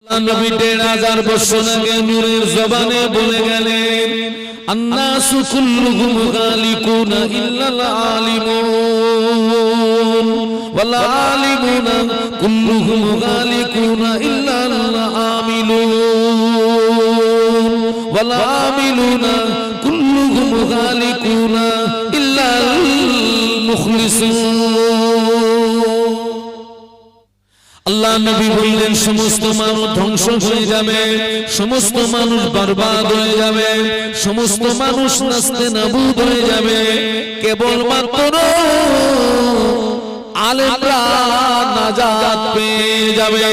নবী ১৫০০ বছর আগে নূরের জবানে বলে গেলেন, আন্নাসু কুল্লুহুম গালিকুনা ইল্লাল আলিমুন ওয়াল আলিমুনা কুল্লুহুম গালিকুনা ইল্লাল আমিলুন ওয়াল আমিলুনা কুল্লুহুম গালিকুনা ইল্লাল মুখলিসুন। আল্লাহ নবী বললেন, সমস্ত মানুষ ধ্বংস হয়ে যাবে, সমস্ত মানুষ বরবাদ হয়ে যাবে, সমস্ত মানুষ নাস্তেনাবুদ হয়ে যাবে, কেবলমাত্র আলেমরা নাজাত পেয়ে যাবে।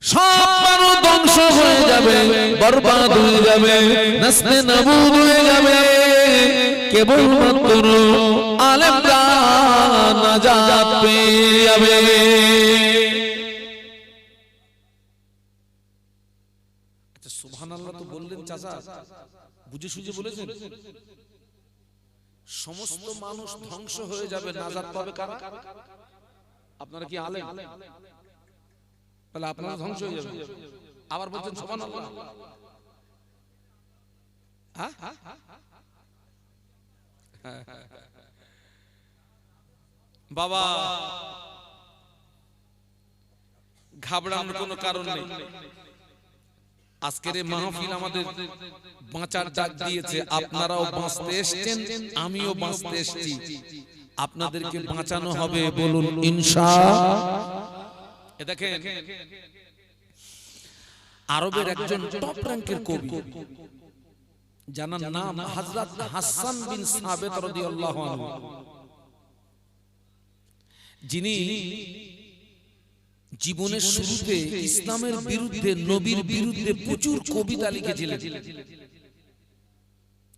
সব মানুষ ধ্বংস হয়ে যাবে, বরবাদ হয়ে যাবে, নাস্তেনাবুদ হয়ে যাবে, কেবলমাত্র আলেমরা নাজাত পেয়ে যাবে। আচ্ছা, সুবহানাল্লাহ তো বললেন চাচা, বুঝে সুঝে বলেছেন? সমস্ত মানুষ ধ্বংস হয়ে যাবে, নাজাত পাবে কারা? আপনারা কি আলেম? তাহলে আপনারা ধ্বংস হয়ে যাবে, আবার বলছেন সুবহানাল্লাহ। হ্যাঁ, বাবা ঘাবড়ানোর কোনো কারণ নেই। আজকের এই মাহফিল আমাদের বাঁচার ডাক দিয়েছে। আপনারাও বাঁচতে এসেছেন, আমিও বাঁচতে এসেছি, আপনাদেরকে বাঁচানো হবে, বলুন ইনশাআল্লাহ। দেখেন, আরবের একজন টপ র্যাঙ্কের কবি, জানার নাম হযরত হাসান বিন সাবিত রাদিয়াল্লাহু আনহু, যিনি জীবনের শুরুতে ইসলামের বিরুদ্ধে, নবীর বিরুদ্ধে প্রচুর কবিতা লিখেছিলেন।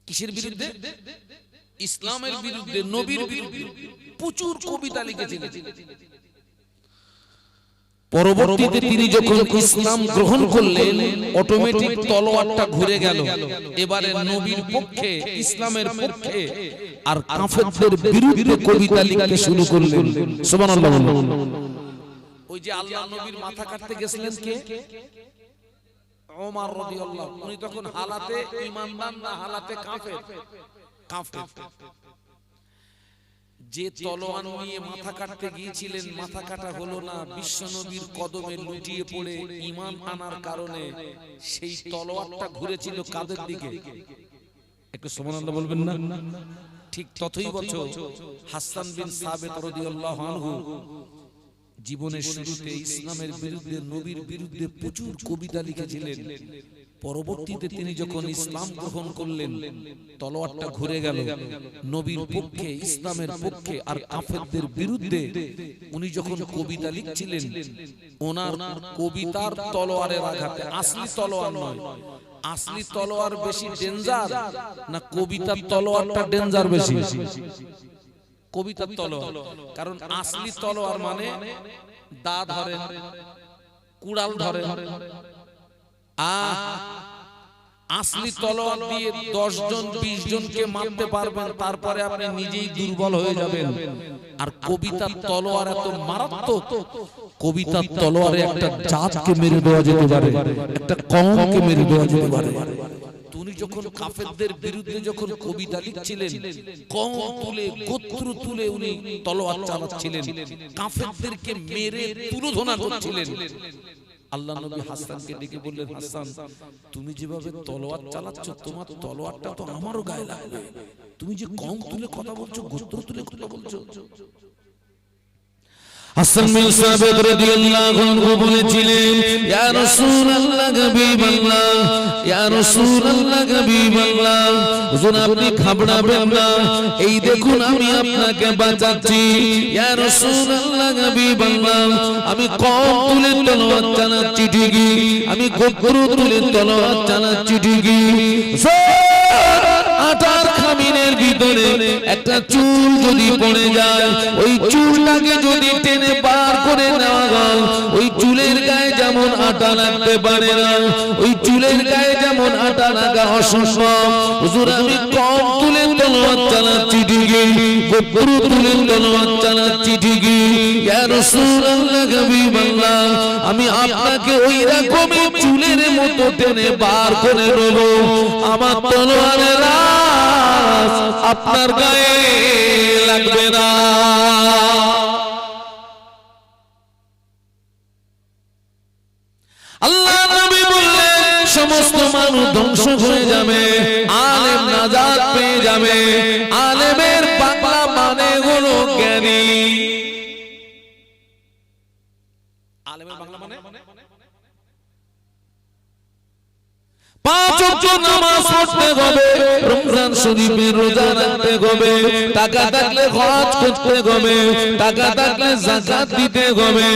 কিসের বিরুদ্ধে? ইসলামের বিরুদ্ধে, নবীর বিরুদ্ধে প্রচুর কবিতা লিখেছিলেন। পরবর্তীতে তিনি যখন ইসলাম গ্রহণ করলেন, অটোমেটিক তলোয়ারটা ঘুরে গেল। এবারে নবীর পক্ষে, ইসলামের পক্ষে আর কাফেরদের বিরুদ্ধে কবিতা লিখতে শুরু করলেন। সুবহানাল্লাহ। ওই যে আল্লাহ নবীর মাথা কাটতে গেছিলেন কে? ওমর রাদিয়াল্লাহু। উনি তখন হালাতে ঈমানদার না হালাতে কাফের। কাফের। যে তলোয়ার নিয়ে মাথা কাটতে গিয়েছিলেন, মাথা কাটা হলো না, বিশ্বনবীর কদমে লুটিয়ে পড়ে ঈমান আনার কারণে সেই তলোয়ারটা ঘুরেছিল কাদের দিকে? একটু সুবহানাল্লাহ বলবেন না? ঠিক ততই বছর হাসান বিন সাবিত রাদিয়াল্লাহু আনহু জীবনের শুরুতে ইসলামের বিরুদ্ধে, নবীর বিরুদ্ধে প্রচুর কবিতা লিখেছিলেন। পরবর্তীতে তিনি যখন ইসলাম গ্রহণ করলেন, তলোয়ারটা ঘুরে গেল। নবীর পক্ষে, ইসলামের পক্ষে আর কাফেরদের বিরুদ্ধে উনি যখন কবিতা লিখছিলেন, ওনার কবিতার তলোয়ারের আঘাতে, আসলি তলোয়ার নয়, আসলি তলোয়ার বেশি ডেঞ্জার না কবিতার তলোয়ারটা ডেঞ্জার বেশি? কবিতার তলোয়ার। কারণ আসলি তলোয়ার মানে দা ধরে, কুড়াল ধরে। আসলি তলোয়ার দিয়ে 10 জন 20 জনকে মারতে পারবেন, তারপরে আপনি নিজেই দুর্বল হয়ে যাবেন। আর কবিতার তলোয়ার এত মারাত্মক, কবিতার তলোয়ারে একটা জাতকে মেরে দেওয়া যেতে পারে, একটা কওমকে মেরে দেওয়া যেতে পারে। উনি যখন কাফেরদের বিরুদ্ধে যখন কবিতা লিখছিলেন, কওম তুলে, গোত্র তুলে উনি তলোয়ার চালাচ্ছিলেন, কাফেরদেরকে মেরে তুলোধনা করছিলেন। আল্লাহ নবী হাসানকে ডেকে বললেন, হাসান, তুমি যেভাবে তলোয়ার চালাচ্ছ, তোমার তলোয়ারটা তো আমারও গায়ে লাগবে। তুমি যে কওম তুলে কথা বলছো, গোত্র তুলে কথা বলছো। হাসান বিন সাবিত রাদিয়াল্লাহু আনহু বলেছিলেন, ইয়া রাসূলুল্লাহ, হাবিবাল্লাহ, ইয়া রাসূলুল্লাহ, হাবিবাল্লাহ, হুজুর আপনি ঘাবড়াবেন না, এই দেখুন আমি আপনাকে বাঁচাচ্ছি। ইয়া রাসূলুল্লাহ, হাবিবাল্লাহ, আমি কওম তুলে তলোয়ার চালাচ্ছি ঠিকই, আমি গোত্র তুলে তলোয়ার চালাচ্ছি ঠিকই। আটার খামিনের ভিতরে একটা চুল যদি পড়ে যায়, ওই চুলটাকে যদি টেনে বার করে নেওয়া হয়, ওই চুলের গায়ে যেমন যেমন আটা লাগতে পারে না, ওই চুলের গায়ে যেমন আটা লাগা অসম্ভব। হুজুর আমি কম তুলে তলোয়ার চালাচ্ছি ঠিকই, গোবরু তুলে তলোয়ার চালাচ্ছি ঠিকই, ইয়া রাসূলুল্লাহ হাবিবাল্লাহ আমি আপনাকে ওই রকমই চুলের মতো টেনে বার করে নেব, আমার তলোয়ারের আঁচ আপনার গায়ে লাগবে না। আল্লাহ নবী বললেন সমস্ত মানুষ ধ্বংস হয়ে যাবে, আলেম নাজাত পেয়ে যাবে। আলেমের বাংলা মানে হলো জ্ঞানী। আলেমের বাংলা মানে পাঁচ ওয়াক্ত নামাজ পড়তে হবে, রমজান শরীফের রোজা রাখতে হবে, টাকা থাকলে হজ করতে হবে, টাকা থাকলে যাকাত দিতে হবে,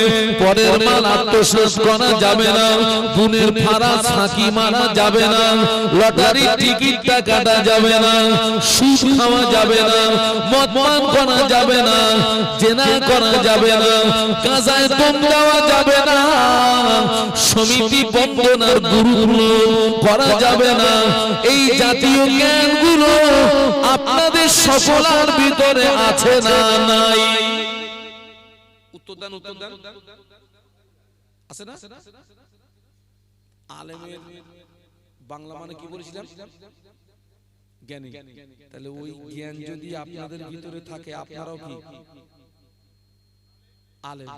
পরের মাল আত্মসাৎ করা যাবে না, দুনের ফারাজ ফাঁকি মারা যাবে না, লটারি টিকিটটা কাটা যাবে না, সুদ খাওয়া যাবে না, মদ পান করা যাবে না, জেনা করা যাবে না, গাঁজায় দম দেওয়া যাবে না, সমিতি বন্দনার গুরুগুলো করা যাবে না। এই জাতীয় জ্ঞানগুলো আপনাদের সকলের ভিতরে আছে না নাই? উত্তর দেন, উত্তর দেন। আছে না? আলেমের বাংলা মানে কি বলেছিলাম? জ্ঞানী। তাহলে ওই জ্ঞান যদি আপনাদের ভিতরে থাকে আপনারাও কি আলেম?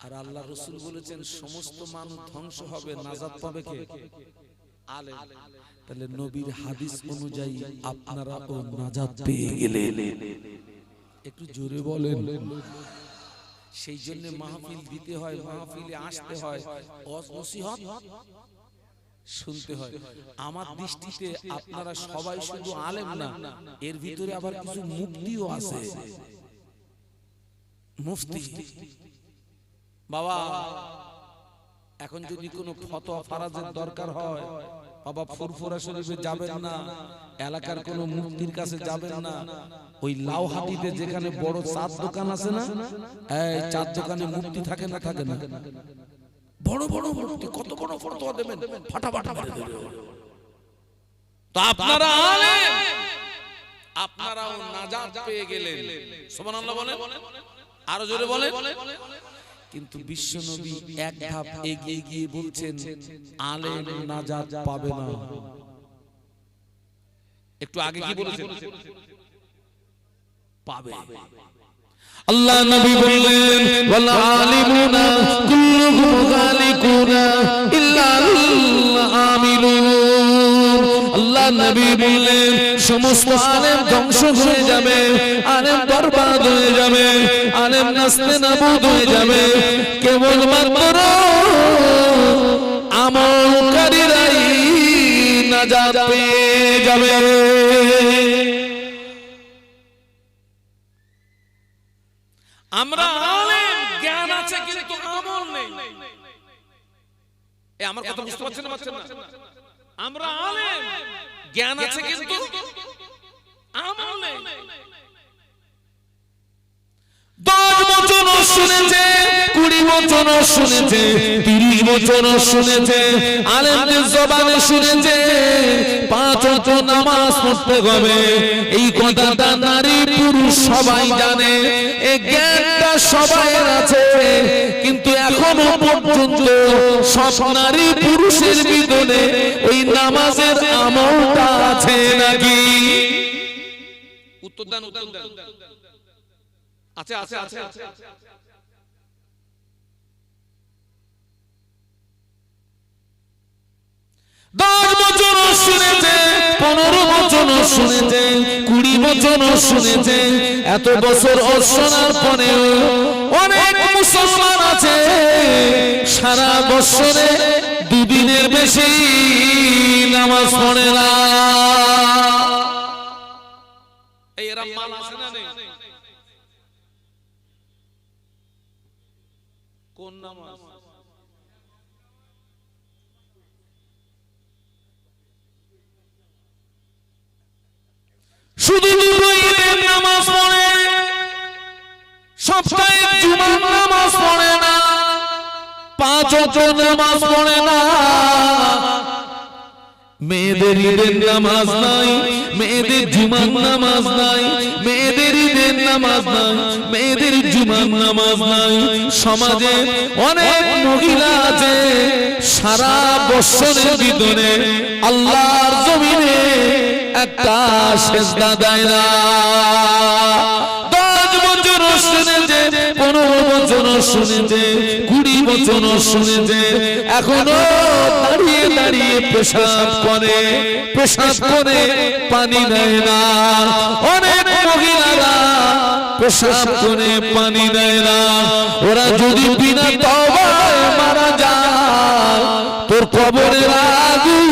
আর আল্লাহ রাসূল বলেছেন সমস্ত মানুষ ধ্বংস হবে, নাজাত পাবে কে? আলেম। তাহলে নবীর হাদিস অনুযায়ী আপনারা ও নাজাত পেয়ে গেলেন। একটু জোরে বলেন। সেই জন্য মাহফিল দিতে হয়, মাহফিলে আসতে হয়, ওয়াজ নসিহত শুনতে হয়। আমার দৃষ্টিতে আপনারা সবাই শুধু আলেম না, এর ভিতরে আবার কিছু মুফতিও আছে। মুফতি বাবা, এখন যদি কোনো ফতোয়া ফারাজের দরকার হয়, বাবা ফুরফুরা শরীফে যাবেন না, এলাকার কোনো মুফতির কাছে যাবেন না, ওই লাউহাটিতে যেখানে বড় চার দোকান আছে না, এই চার দোকানে মুফতি থাকে না? থাকে না? বড় বড় মুফতি কত বড় ফতোয়া দেবেন, ফাটাফাটা মেরে দেবে। তো আপনারা আলেম, আপনারাও নাজাত পেয়ে গেলেন। সুবহানাল্লাহ বলেন, আরো জোরে বলেন। কিন্তু বিশ্বনবী এক ধাপ এগিয়ে গিয়ে বলছেন আলেম নাজাত পাবে না। একটু আগে কি বলেছেন? পাবে। আল্লাহ নবী বললেন ওয়াল আলিমুনা কুল্লুহুম গালিকুনা ইল্লা আমিলুন। আল্লাহ নবী বললেন সমস্ত আলেম ধ্বংস হয়ে যাবে, আলেম বরবাদ হয়ে যাবে, আলেম নাস্তে নাবুদ হয়ে যাবে, কেবলমাত্র আমলকারীরাই নাজাত পেয়ে যাবে। আমরা আলেম, জ্ঞান আছে কিন্তু আমল নেই। এই আমার কথা বুঝতে পারছেন না? আমরা আলেম, জ্ঞান আছে কিন্তু আমল নেই। 10 বছর শুনেছে, 20 বছর শুনেছে, 30 বছর শুনেছে, আলেমদের জবানে শুনেছে 5 ওয়াক্ত নামাজ পড়তে হবে। এই কথাটা নারী পুরুষ সবাই জানে, এই জ্ঞানটা সবাই আছে, কিন্তু এখনো পর্যন্ত সব নারী পুরুষের ভিতরে ওই নামাজের আমলটা আছে নাকি? উত্তর দেন, উত্তর দেন। আছে, আছে, আছে। 10 বছর শুনেছে, 15 বছর শুনেছে, 20 বছর শুনেছে, এত বছর শোনার পরেও অনেক মুসলমান আছে সারা বছরে 2 দিনের বেশি নামাজ পড়ে না। এই এরা মাল আছে না নেই? কোন নামাজ? শুধু ঈদের নামাজ পড়ে, সপ্তাহে জুমার নামাজ পড়ে না, 5 পাঁচ ওয়াক্ত নামাজ পড়ে না, মেয়েদের ঈদের নামাজ নাই, মেয়েদের জুমার নামাজ নাই, মেয়েদের ঈদের নামাজ নাই, মেয়েদের জুমার নামাজ নাই। সমাজে অনেক মহিলা আছে সারা বছরের ভিতরে আল্লাহর জমিনে একটা সেজদা দেয় না। 10 বছর শুনেছে, 15 বছর শুনেছে, 20 বছর শুনেছে, এখনো দাঁড়িয়ে দাঁড়িয়ে পেশাব করে, পেশাব করে পানি দেয় না। অনেক মহিলারা পেশাব করে পানি দেয় না। ওরা যদি বিনা তওবায় মারা যায় তোর কবরের আগুন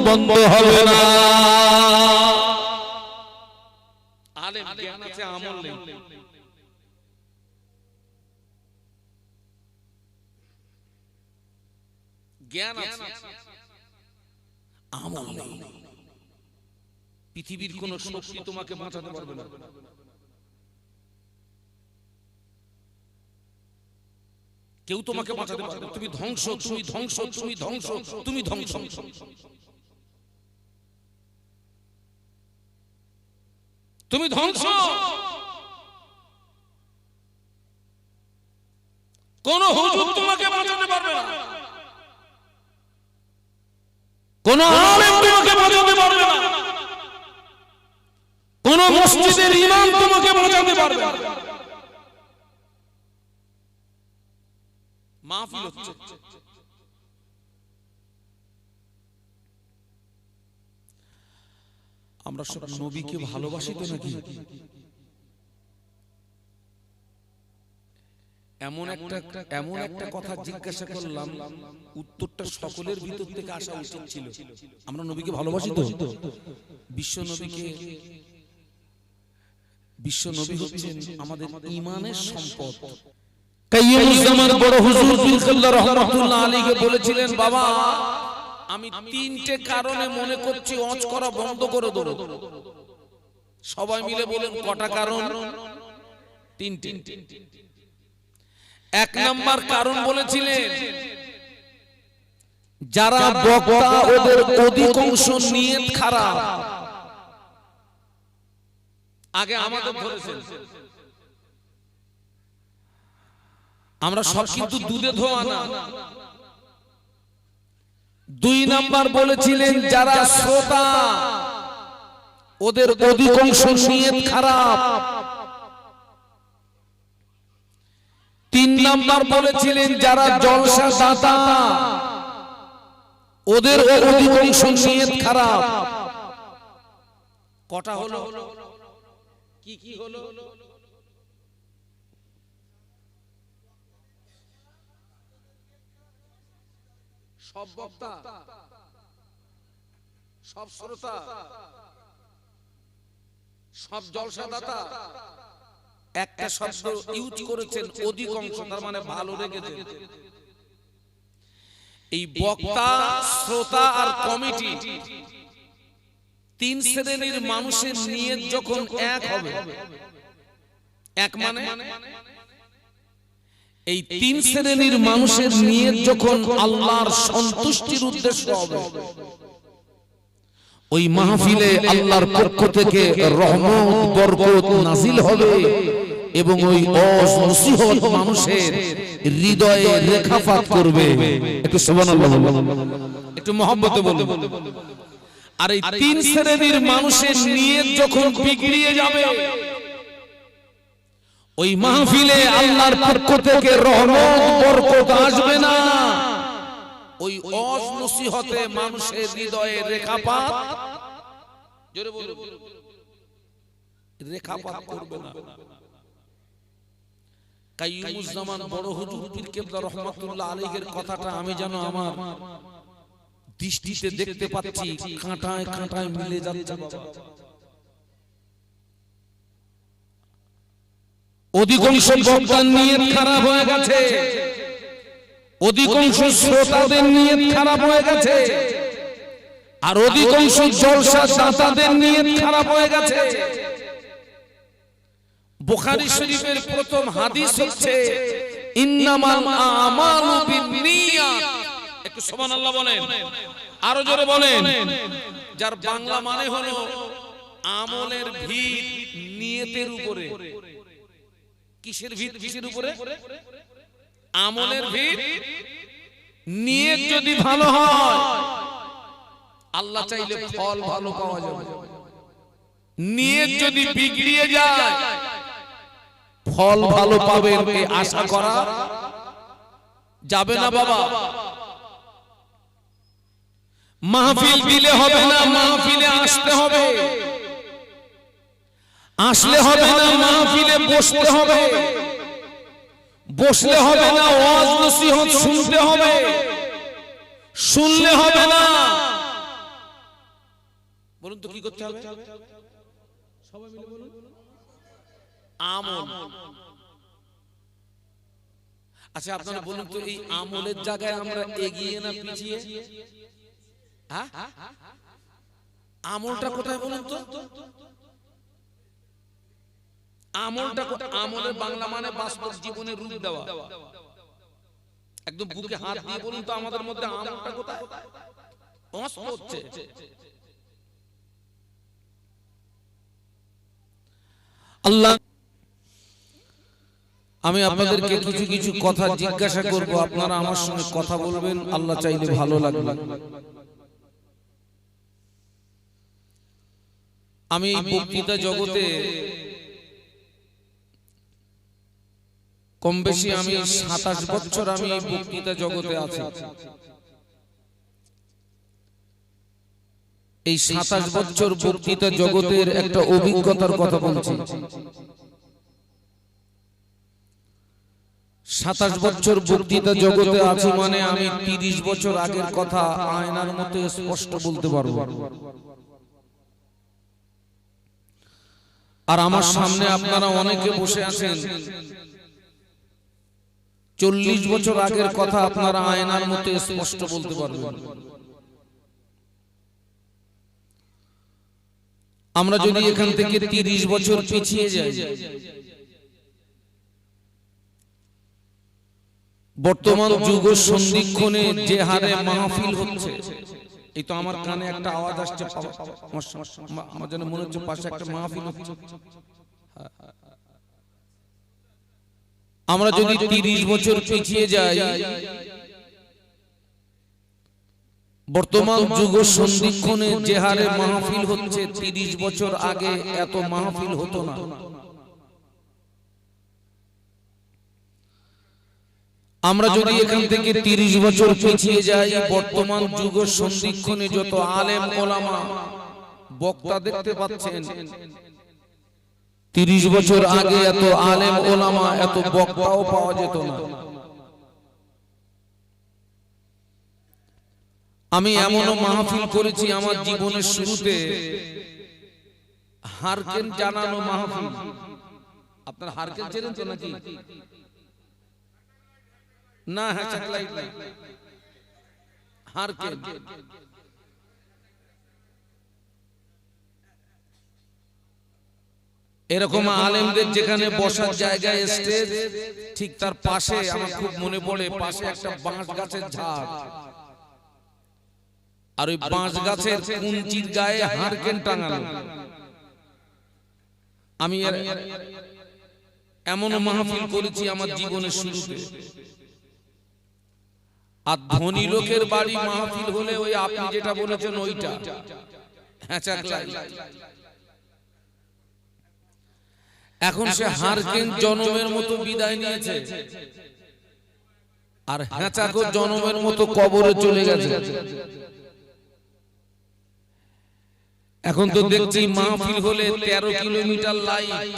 বন্ধ হবে না। আলেম জ্ঞান আছে, আমল নেই। জ্ঞান আছে, আমল নেই। পৃথিবীর কোন শক্তি তোমাকে বাঁচাতে পারবে না। কেউ তোমাকে বাঁচাতে পারবে না। তুমি ধ্বংস, তুমি ধ্বংস, তুমি ধ্বংস, তুমি ধ্বংস। তুমি ধ্বংস। কোন হুজুর তোমাকে বাঁচাতে পারবে না, কোন আলেম তোমাকে বাঁচাতে পারবে না, কোন মসজিদের ইমাম তোমাকে বাঁচাতে পারবে না। মাহফিল হচ্ছে, আমরা সব নবীকে ভালোবাসি তো নাকি? এমন একটা কথা জিজ্ঞাসা করলাম, উত্তরটা সকলের ভিতর থেকে আসা উচিত ছিল। আমরা নবীকে ভালোবাসি তো? বিশ্ব নবী হচ্ছেন আমাদের ঈমানের সম্পদ। কাইয়ুমুজ্জামান বড় হুজুর বিলকিল্লাহ রাহমাতুল্লাহ আলাইহি বলেছিলেন, বাবা আমি 3টে কারণে মনে করছি ওয়াজ করা বন্ধ করে দেব। সবাই মিলে বলেন কটা কারণ? 3টে। 1 নাম্বার কারণ বলেছিলেন, যারা বক্তা ওদের অধিকাংশ নিয়ত খারাপ। আগে আমাদের ধরেছেন, আমরা সব কিন্তু দুধে ধোয়া না। 2 নাম্বার বলেছিলেন, যারা শ্রোতা ওদের অধিকাংশ নিয়ত খারাপ। 3 নাম্বার বলেছিলেন, যারা জলসা দাতা ওদের অধিকাংশ নিয়ত খারাপ। কটা হলো? কি কি হলো? সব বক্তা, সব শ্রোতা, সব জলসাদাতা একটা শব্দ ইউজ করেছেন, অধিকাংশ, তার মানে ভালো রেখেছেন। এই বক্তা, শ্রোতা আর কমিটি 3 শ্রেণীর মানুষের নিয়ত যখন এক হবে, এক মানে এই 3 শ্রেণীর মানুষের নিয়ত যখন আল্লাহর সন্তুষ্টির উদ্দেশ্য হবে, ওই মাহফিলে আল্লাহর পক্ষ থেকে রহমত বরকত নাজিল হবে এবং ওই ওয়াজ নসিহত মানুষের হৃদয়ে রেখাপাত করবে। একটু সুবহানাল্লাহ বলুন, একটু মহব্বতে বলুন। আর এই 3 শ্রেণীর মানুষের নিয়ত যখন বিগড়িয়ে যাবে, ওই মাহফিলে আল্লাহর পক্ষ থেকে রহমত বরকত আসবে না। ওই ওয়াজ নসিহতে মানুষের হৃদয়ে রেখাপাত, জোরে বলুন, রেখাপাত করবে না। কাইয়ুমুজ্জামান বড় হুজুর পীর কেবলা রাহমাতুল্লাহ আলাইহির কথাটা আমি যেন আমার দৃষ্টিতে দেখতে পাচ্ছি, কাঁটায় কাঁটায় মিলে যাচ্ছে। অধিকাংশ বক্তার নিয়ত খারাপ হয়ে গেছে, অধিকাংশ শ্রোতাদের নিয়ত খারাপ হয়ে গেছে, আর অধিকাংশ জলসা দাতাদের নিয়ত খারাপ হয়ে গেছে। বুখারী শরীফের প্রথম হাদিস হচ্ছে, ইন্নামাল আমালু বিন্নিয়াত। একটু সুবহানাল্লাহ বলেন, আরো জোরে বলেন। যার বাংলা মানে হলো আমলের ভিত নিয়তের উপরে। কিসের ভিত? কিসের উপরে? আমলের ভিত। নিয়ত যদি ভালো হয় আল্লাহ চাইলে ফল ভালো পাওয়া যাবে। নিয়ত যদি বিগড়িয়ে যায় ফল ভালো পাবেন এই আশা করা যাবে না বাবা। মাহফিল দিলে হবে না, মাহফিলে আসতে হবে। আসলে হবে না, মাহফিলে বসতে হবে। বসলে হবে না, ওয়াজ নসিহত শুনতে হবে। শুনলে হবে না, বলুন তো কি করতে হবে? সবাই মিলে বলুন, আমল। আচ্ছা আপনারা বলুন তো, এই আমলের জায়গায় আমরা এগিয়ে না পিছিয়ে? হ্যাঁ, আমলটা কোথায় বলুন তো? আমলটা আমলের বাংলা মানে বাস্তব জীবনের রূপ দেওয়া। একদম বুকে হাত দিয়ে বলুন তো, আমাদের মধ্যে আমলটা কোথায়? অস্ত হচ্ছে। আল্লাহ, আমি আপনাদেরকে কিছু কিছু কথা জিজ্ঞাসা করব, আপনারা আমার সঙ্গে কথা বলবেন, আল্লাহ চাইলে ভালো লাগবে। আমি বক্তৃতা জগতে কম বেশি আমি 27 বছর আমি বক্তৃতা জগতে আছি। এই 27 বছর বক্তৃতা জগতের একটা অভিজ্ঞতার কথা বলছি। 27 বছর বক্তৃতা জগতে আছি মানে আমি 30 বছর আগের কথা আয়নার মতো স্পষ্ট বলতে পারবো। আর আমার সামনে আপনারা অনেকে বসে আছেন 40 বছর আগের কথা আপনারা আয়নার মতো স্পষ্ট বলতে পারবেন। আমরা যদি এখান থেকে 30 বছর পিছিয়ে যাই, বর্তমান যুগ সন্ধিক্ষণে যে হারে মাহফিল হচ্ছে, এই তো আমার কানে একটা আওয়াজ আসছে, আমার যেন মনে হচ্ছে পাশে একটা মাহফিল হচ্ছে। আমরা যদি 30 বছর পিছিয়ে যাই, বর্তমান যুগ সন্ধিক্ষণে যে হারে মাহফিল হচ্ছে, 30 বছর আগে এত মাহফিল হতো না। আমরা যদি এখান থেকে 30 বছর পিছিয়ে যাই, বর্তমান যুগ সন্ধিক্ষণে যত আলেম ওলামা বক্তা দেখতে পাচ্ছেন, 30 বছর আগে এত আলেম ওলামা এত বক্তাও পাওয়া যেত না। আমি এমনও মাহফিল করেছি আমার জীবনের শুরুতে, হারকেন জানানো মাহফিল। আপনার হারকেন চেনেন তো নাকি? না, হ্যাঁ, স্যাটেলাইট না, হারকেন। এরকম আলেমদের যেখানে বসার জায়গায় স্টেজ, ঠিক তার পাশে আমার খুব মনে পড়ে, পাশে একটা বাঁশ গাছের ঝাড়, আর ওই বাঁশ গাছের কুঞ্চির গায়ে হারকেন টাঙানো। আমি এমন মাহফিল করেছি আমার জীবনের শুরুতে। আর ধনী লোকের বাড়ি মাহফিল হলে ওই আপনি যেটা বলেছেন ওইটা, হ্যাঁ, এখন সে হারকেন জনমের মতো বিদায় নিয়েছে, আর হ্যাঁচাকো জনমের মতো কবরে চলে গেছে। এখন তো দেখছি মাহফিল হলে 13 কিলোমিটার লাইট,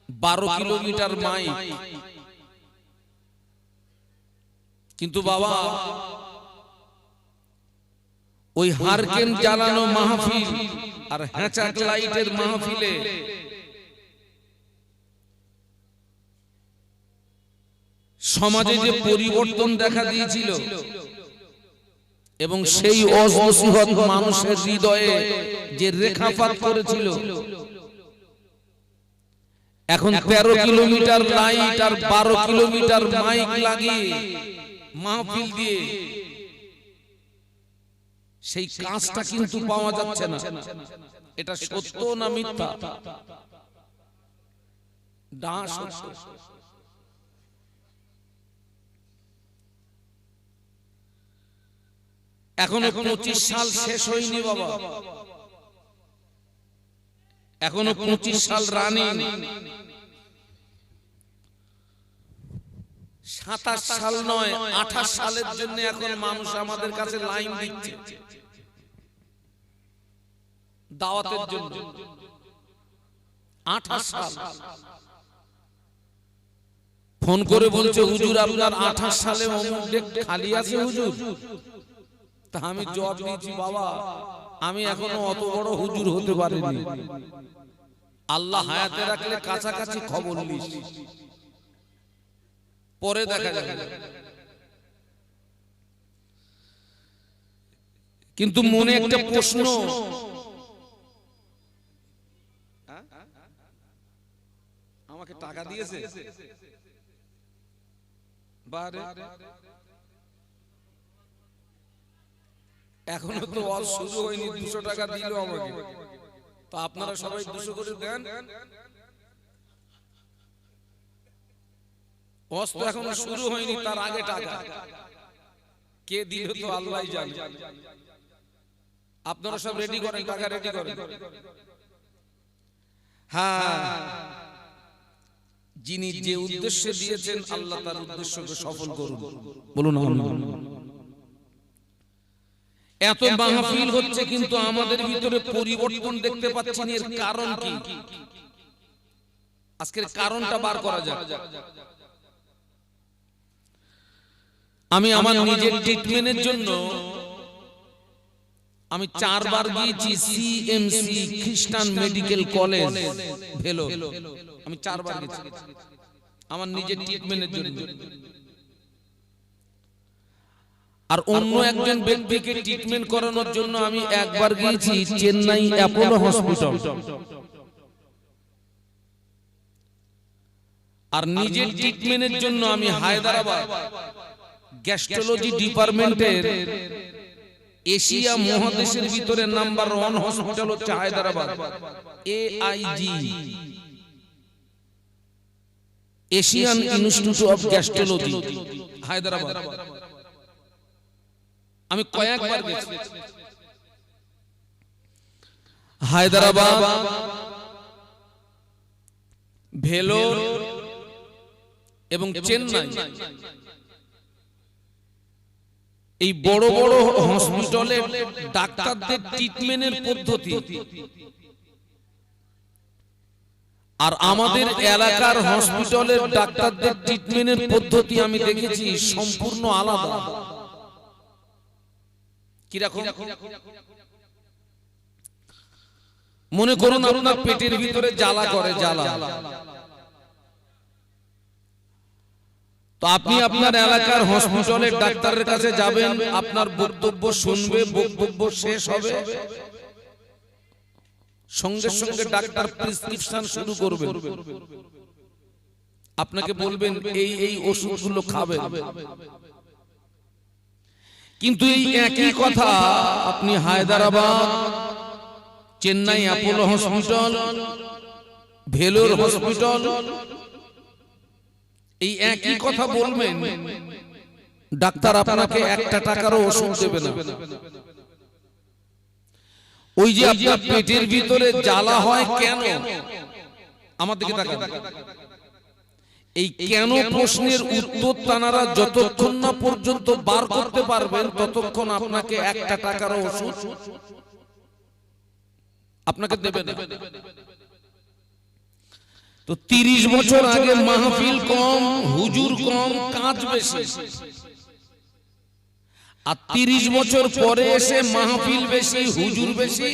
12 কিলোমিটার মাইক। কিন্তু বাবা, ওই হারকেন জ্বালানো মাহফিল আর হ্যাঁচাক লাইটের মাহফিলে সমাজে যে পরিবর্তন দেখা দিয়েছিল এবং সেই অনসিহত মানুষের হৃদয়ে যে রেখাপাত করেছিল, এখন 13 কিলোমিটার লাইট আর 12 কিলোমিটার মাইক লাগিয়ে মাহফিল দিয়ে সেই কাজটা কিন্তু পাওয়া যাচ্ছে না। এটা সত্য না মিথ্যা? এখনো 25 সাল শেষ হয়নি বাবা, এখনো 25 সাল রানিং। 27 সাল নয় 28 সালের জন্য এখন মানুষ আমাদের কাছে লাইন দিচ্ছে দাওয়াতের জন্য। 28 সাল ফোন করে বলছে হুজুর আপনার 28 সালে অমুক ডেট খালি আছে হুজুর। তা আমি জবাব দিয়েছি বাবা আমি এখনো অত বড় হুজুর হতে পারিনি, আল্লাহ হায়াতে রাখলে কাছাকাছি খবর নিস, পরে দেখা যাবে। কিন্তু মনে একটা প্রশ্ন, আমাকে টাকা দিয়েছে বারে, এখনো তো ওয়াজ শুরু হয়নি, 200 টাকা দিল আমাকে। তো আপনারা সবাই 200 করে দেন। ওয়াজ তো এখনো শুরু হয়নি, তার আগে টাকা কে দিল তো আল্লাহই জানে। আপনারা সব রেডি করেন, টাকা রেডি করেন। হ্যাঁ, যিনি যে উদ্দেশ্যে দিয়েছেন আল্লাহ তার উদ্দেশ্যকে সফল করুন, বলুন আমিন। এত মাহফিল হচ্ছে কিন্তু আমাদের ভিতরে পরিবর্তন দেখতে পাচ্ছি না। এর কারণ কি? আজকের কারণটা বার করা যাক। আমি আমার নিজের ট্রিটমেন্টের জন্য আমি 4 বার গিয়েছি সিএমসি খ্রিস্টান মেডিকেল কলেজ ভেলোর। আমি 4 বার গেছি আমার নিজের ট্রিটমেন্টের জন্য। আর অন্য একজন ব্যক্তিকে ট্রিটমেন্ট করানোর জন্য আমি একবার গিয়েছি চেন্নাই অ্যাপোলো হসপিটাল। আর নিজের ট্রিটমেন্টের জন্য আমি হায়দ্রাবাদ গ্যাস্ট্রোলজি ডিপার্টমেন্টের এশিয়া মহাদেশের ভিতরে নাম্বার 1 হসপিটাল হচ্ছে Hyderabad AIG, Asian institute of gastrology Hyderabad. আমি কয়েকবার গেছি হায়দ্রাবাদ, ভেলোর এবং চেন্নাই। এই বড় বড় হসপিটালের ডাক্তারদের ট্রিটমেন্টের পদ্ধতি আর আমাদের এলাকার হসপিটালের ডাক্তারদের ট্রিটমেন্টের পদ্ধতি আমি দেখেছি সম্পূর্ণ আলাদা। কিরকম? মনে করুন আপনার পেটের ভিতরে জ্বালা করে, জ্বালা, তো আপনি আপনার এলাকার হসপিটালের ডাক্তারের কাছে যাবেন, আপনার বক্তব্য শুনবে, বক্তব্য শেষ হবে, সঙ্গে সঙ্গে ডাক্তার প্রেসক্রিপশন শুরু করবে, আপনাকে বলবেন এই এই ওষুধগুলো খাবেন। কিন্তু এই একই কথা আপনি Hyderabad, Chennai Apollo hospital, Vellore hospital, এই একই কথা বলবেন, ডাক্তার আপনাকে 1 টাকারও ওষুধ দেবে না। ওই যে আপনার পেটের ভিতরে জ্বালা হয় কেন, আমার দিকে তাকান। এই কেন প্রশ্নের উত্তর তানারা যতক্ষণ না পর্যন্ত বার করতে পারবেন ততক্ষণ আপনাকে 1 টাকারও ওষুধ আপনাকে দেবে না। তো 30 বছর আগে মাহফিল কম, হুজুর কম, কাজ বেশি। আর 30 বছর পরে এসে মাহফিল বেশি, হুজুর বেশি।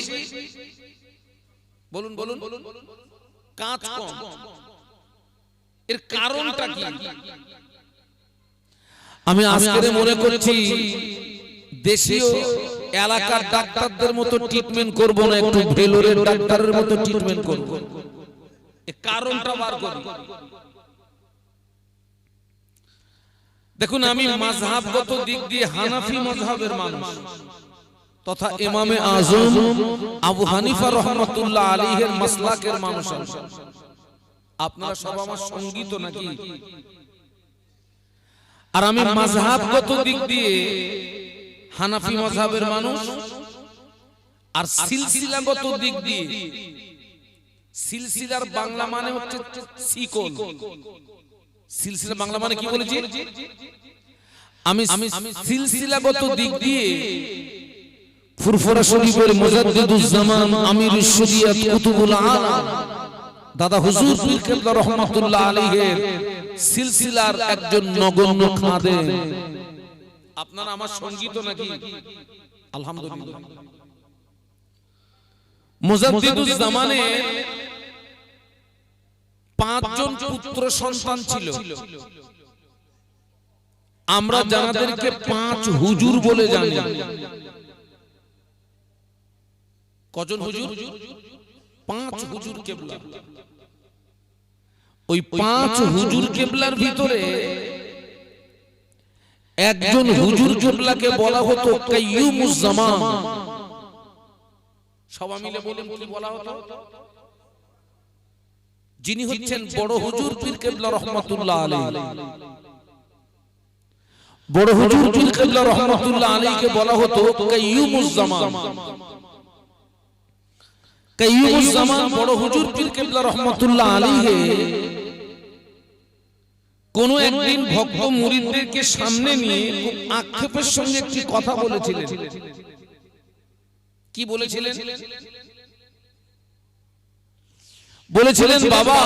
বলুন বলুন, কাজ কম। এর কারণটা কি? আমি আজকে মনে করছি দেশীয় এলাকার ডাক্তারদের মতো ট্রিটমেন্ট করব না, একটু ভেলোরের ডাক্তারের মতো ট্রিটমেন্ট করব। এর কারণটা বার করি। দেখুন, আমি মাযহাবগত দিক দিয়ে হানাফি মাযহাবের মানুষ তথা ইমামে আযম আবু হানিফা রাহমাতুল্লাহ আলাইহির মাসলাকের মানুষ। আপনারা সব আমার সঙ্গী তো নাকি? আর আমি মাযহাবগত দিক দিয়ে হানাফি মাযহাবের মানুষ, আর সিলসিলাগত দিক দিয়ে, সিলসিলার বাংলা মানে হচ্ছে শিকল। সিলসিলা বাংলা মানে কি বলেছি? আমি সিলসিলাগত দিক দিয়ে ফুরফুরা শরীফের মুজাদ্দিদুজ জামান আমিরুশ শরিয়াত কুতুবুল আলাম দাদা হুজুর পীর কেবলা রাহমাতুল্লাহ আলাইহির সিলসিলার একজন নগণ্য খাদেম। আপনারা আমার সঙ্গী তো নাকি? আলহামদুলিল্লাহ। মুজাদ্দিদুজ জামানে 5 জন পুত্র সন্তান ছিল। আমরা যাদেরকে 5 হুজুর বলে জানি। কজন হুজুর? 5 হুজুর কেবলা। ওই 5 হুজুর কেবলার ভিতরে একজন হুজুর কেবলাকে বলা হতো কাইয়ুমুজ জামান। সবাই মিলে বলেন কি বলা হতো? যিনি হচ্ছেন বড় হুজুর পীর কেবলা রাহমাতুল্লাহ আলাইহি। বড় হুজুর পীর কেবলা রাহমাতুল্লাহ আলাইহিকে বলা হতো কাইয়ুমুজ জামান। কাইয়ুমুজ জামান বড় হুজুর পীর কেবলা রাহমাতুল্লাহ আলাইহি কোন একদিন ভক্ত মুরিদদেরকে সামনে নিয়ে খুব আক্ষেপের সঙ্গে একটি কথা বলেছিলেন। কি বলেছিলেন? বলেছিলেন, বাবা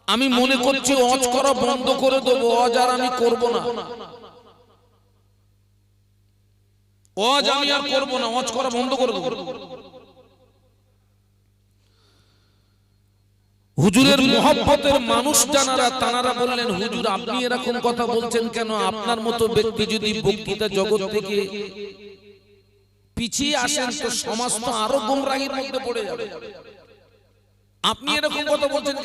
আমি মনে করছি ওয়াজ করা বন্ধ করে দেবো, ওয়াজ আর আমি করব না। ওয়াজ আমি আর করব না, ওয়াজ করা বন্ধ করে দেবো। হুজুরের মহব্বতের মানুষ জানারা তানারা বললেন, হুজুর আপনি এরকম কথা বলছেন কেন? আপনার মতো ব্যক্তি যদি বক্তৃতা জগৎ থেকে পিছিয়ে আসেন তো সমাজ তো আরো গোমরাহির মধ্যে পড়ে যাবে। আপনি এরকম কথা বলছেন